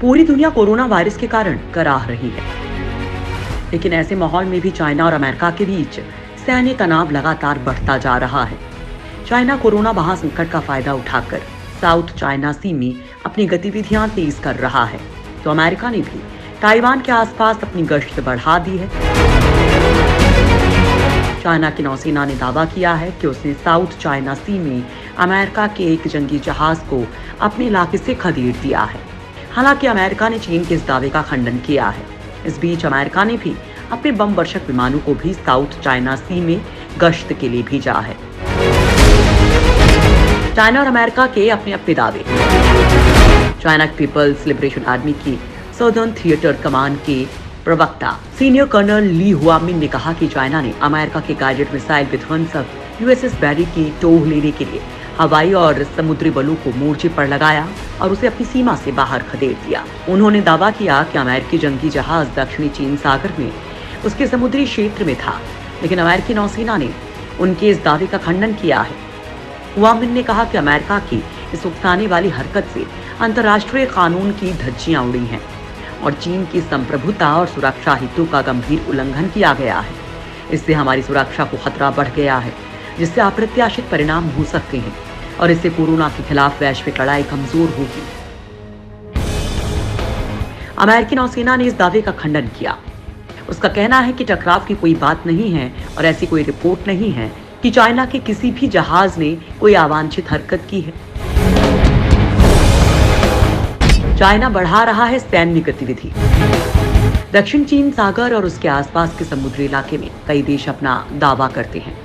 पूरी दुनिया corona virus के कारण कराह रही है, लेकिन ऐसे माहौल में भी चाइना और अमेरिका के बीच सैन्य तनाव लगातार बढ़ता जा रहा है। चाइना कोरोना महासंकट का फायदा उठाकर साउथ चाइना सी में अपनी गतिविधियां तेज कर रहा है, तो अमेरिका ने भी ताइवान के आसपास अपनी गश्त बढ़ा दी है। चाइना की नौसेना ने दावा किया है कि उसने साउथ चाइना सी में अमेरिका के एक जंगी जहाज को अपने इलाके से खदेड़ दिया है। हालांकि अमेरिका ने चीन के इस दावे का खंडन किया है। इस बीच अमेरिका ने भी अपने बम वर्षक विमानों को भी साउथ चाइना सी में गश्त के लिए भेजा है। चाइना और अमेरिका के अपने अपने दावे। चाइना पीपल्स लिबरेशन आर्मी की सदर्न थिएटर कमांड के प्रवक्ता सीनियर कर्नल ली हुआमिन ने कहा कि चाइना ने अमेरिका के गाइडेड मिसाइल विध्वंसक यूएसएस बैरी की टोह लेने के लिए हवाई और समुद्री बलों को मोर्चे पर लगाया और उसे अपनी सीमा से बाहर खदेड़ दिया। उन्होंने दावा किया कि अमेरिकी जंगी जहाज दक्षिणी चीन सागर में उसके समुद्री क्षेत्र में था, लेकिन अमेरिकी नौसेना ने उनके इस दावे का खंडन किया है। हुआमिन ने कहा कि अमेरिका की इस उकसाने वाली हरकत से अंतर्राष्ट्रीय कानून की धज्जियां उड़ी हैं और चीन की संप्रभुता और सुरक्षा हितों का गंभीर उल्लंघन किया गया है। इससे हमारी सुरक्षा को खतरा बढ़ गया है, जिससे अप्रत्याशित परिणाम हो सकते हैं और इससे कोरोना के खिलाफ वैश्विक लड़ाई कमजोर होगी। अमेरिकी नौसेना ने इस दावे का खंडन किया। उसका कहना है कि टकराव की कोई बात नहीं है और ऐसी कोई रिपोर्ट नहीं है कि चाइना के किसी भी जहाज ने कोई अवांछित हरकत की है। चाइना बढ़ा रहा है सैन्य गतिविधि। दक्षिण चीन सागर और उसके आसपास के समुद्री इलाके में कई देश अपना दावा करते हैं।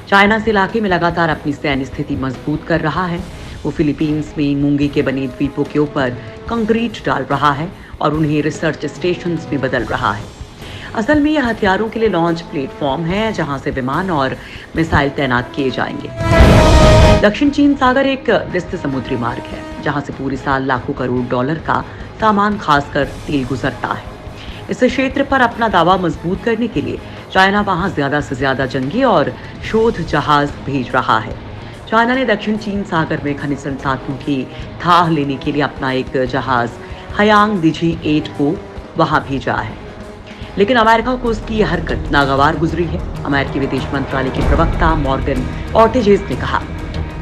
चाइना इस इलाके में लगातार अपनी सैन्य स्थिति मजबूत कर रहा है। वो फिलीपींस में मूंगे के बने द्वीपों के ऊपर कंक्रीट डाल रहा है और उन्हें रिसर्च स्टेशंस में बदल रहा है। असल में यह हथियारों के लिए लॉन्च प्लेटफॉर्म है, जहां से विमान और मिसाइल तैनात किए जाएंगे। दक्षिण चीन सागर एक व्यस्त समुद्री मार्ग है, जहां से पूरे साल लाखों करोड़ डॉलर का सामान, खासकर तेल, गुजरता है। इस क्षेत्र पर अपना दावा मजबूत करने के लिए चाइना वहां ज्यादा से ज्यादा जंगी और शोध जहाज भेज रहा है। चाइना ने दक्षिण चीन सागर में खनिज संसाधनों की थाह लेने के लिए अपना एक जहाज हयांग दिजी 8 को वहां भेजा है, लेकिन अमेरिका को उसकी यह हरकत नागवार गुजरी है। अमेरिकी विदेश मंत्रालय के प्रवक्ता मॉर्गन ऑर्टेजेस ने कहा,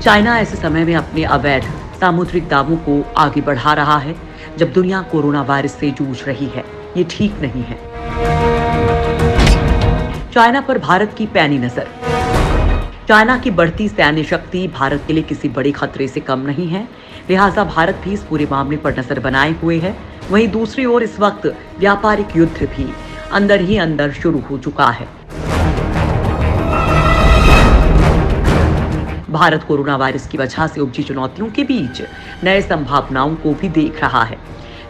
चाइना ऐसे समय में अपने अवैध सामुद्रिक दावों को आगे बढ़ा रहा है जब दुनिया कोरोना वायरस से जूझ रही है। ये ठीक नहीं है। चाइना पर भारत की पैनी नजर। चाइना की बढ़ती सैन्य शक्ति भारत के लिए किसी बड़े खतरे से कम नहीं है, लिहाजा भारत भी इस पूरे मामले पर नजर बनाए हुए है। वहीं दूसरी ओर इस वक्त व्यापारिक युद्ध भी अंदर ही अंदर शुरू हो चुका है। भारत कोरोना वायरस की वजह से उपजी चुनौतियों के बीच नए संभावनाओं को भी देख रहा है।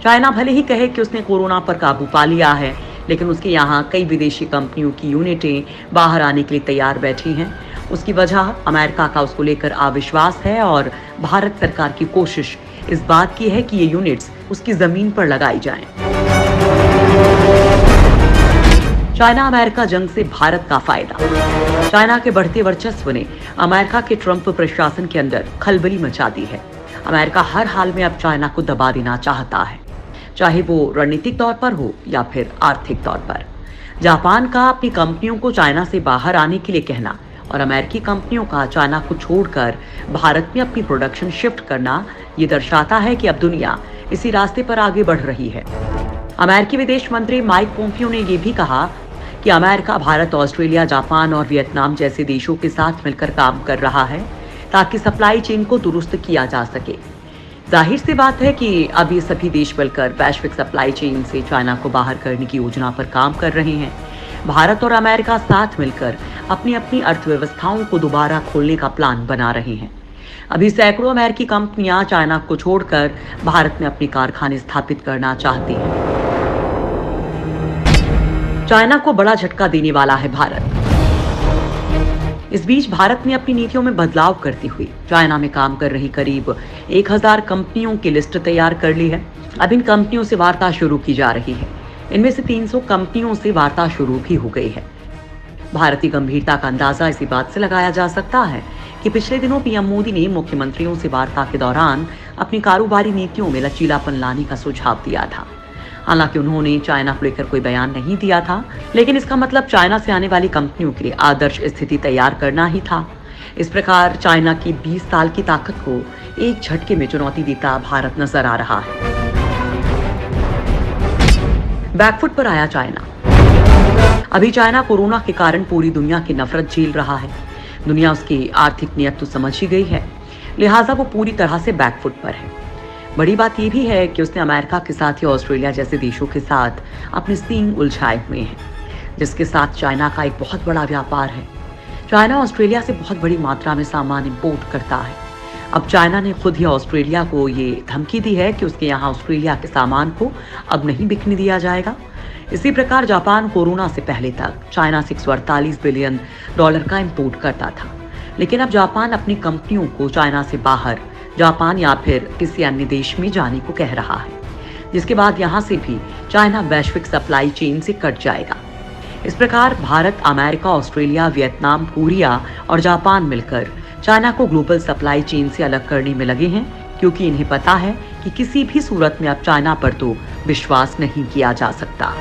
चाइना भले ही कहे कि उसने कोरोना पर काबू पा लिया है, लेकिन उसके यहाँ कई विदेशी कंपनियों की यूनिटें बाहर आने के लिए तैयार बैठी हैं। उसकी वजह अमेरिका का उसको लेकर अविश्वास है और भारत सरकार की कोशिश इस बात की है कि ये यूनिट्स उसकी जमीन पर लगाई जाएं। चाइना अमेरिका जंग से भारत का फायदा। चाइना के बढ़ते वर्चस्व ने अमेरिका के ट्रंप प्रशासन के अंदर खलबली मचा दी है। अमेरिका हर हाल में अब चाइना को दबा देना चाहता है, चाहे वो रणनीतिक तौर पर हो या फिर आर्थिक तौर पर। जापान का अपनी कंपनियों को चाइना से बाहर आने के लिए कहना और अमेरिकी कंपनियों का चाइना को छोड़कर भारत में अपनी प्रोडक्शन शिफ्ट करना, ये दर्शाता है कि अब दुनिया इसी रास्ते पर आगे बढ़ रही है। अमेरिकी विदेश मंत्री माइक पोम्पियो ने यह भी कहा कि अमेरिका भारत, ऑस्ट्रेलिया, जापान और वियतनाम जैसे देशों के साथ मिलकर काम कर रहा है ताकि सप्लाई चेन को दुरुस्त किया जा सके। जाहिर सी बात है कि अब ये सभी देश मिलकर वैश्विक सप्लाई चेन से चाइना को बाहर करने की योजना पर काम कर रहे हैं। भारत और अमेरिका साथ मिलकर अपनी अपनी अर्थव्यवस्थाओं को दोबारा खोलने का प्लान बना रहे हैं। अभी सैकड़ों अमेरिकी कंपनियां चाइना को छोड़कर भारत में अपने कारखाने स्थापित करना चाहती हैं। चाइना को बड़ा झटका देने वाला है भारत। इस बीच भारत ने अपनी नीतियों में बदलाव करती हुई चाइना में काम कर रही करीब 1000 कंपनियों की लिस्ट तैयार कर ली है। अब इन कंपनियों से वार्ता शुरू की जा रही है। इनमें से 300 कंपनियों से वार्ता शुरू भी हो गई है। भारत की गंभीरता का अंदाजा इसी बात से लगाया जा सकता है कि पिछले दिनों पीएम मोदी ने मुख्यमंत्रियों से वार्ता के दौरान अपनी कारोबारी नीतियों में लचीलापन लाने का सुझाव दिया था। हालांकि उन्होंने चाइना को लेकर कोई बयान नहीं दिया था, लेकिन इसका मतलब चाइना से आने वाली कंपनियों के लिए आदर्श स्थिति तैयार करना ही था। इस प्रकार चाइना की 20 साल की ताकत को एक झटके में चुनौती देता भारत नजर आ रहा है। बैकफुट पर आया चाइना। अभी चाइना कोरोना के कारण पूरी दुनिया की नफरत झेल रहा है। दुनिया उसकी आर्थिक नीयत तो समझ ही गई है, लिहाजा वो पूरी तरह से बैकफुट पर है। बड़ी बात यह भी है कि उसने अमेरिका के साथ ही ऑस्ट्रेलिया जैसे देशों के साथ अपने सींग उलझाए हुए हैं, जिसके साथ चाइना का एक बहुत बड़ा व्यापार है। चाइना ऑस्ट्रेलिया से बहुत बड़ी मात्रा में सामान इंपोर्ट करता है। अब चाइना ने खुद ही ऑस्ट्रेलिया को ये धमकी दी है कि उसके यहाँ ऑस्ट्रेलिया के सामान को अब नहीं बिकने दिया जाएगा। इसी प्रकार जापान कोरोना से पहले तक चाइना से $148 बिलियन का इंपोर्ट करता था, लेकिन अब जापान अपनी कंपनियों को चाइना से बाहर जापान या फिर किसी अन्य देश में जाने को कह रहा है, जिसके बाद यहाँ से भी चाइना वैश्विक सप्लाई चेन से कट जाएगा। इस प्रकार Bharat, America, Australia, Vietnam, Korea और जापान मिलकर चाइना को ग्लोबल सप्लाई चेन से अलग करने में लगे हैं, क्योंकि इन्हें पता है कि किसी भी सूरत में अब चाइना पर तो विश्वास नहीं किया जा सकता।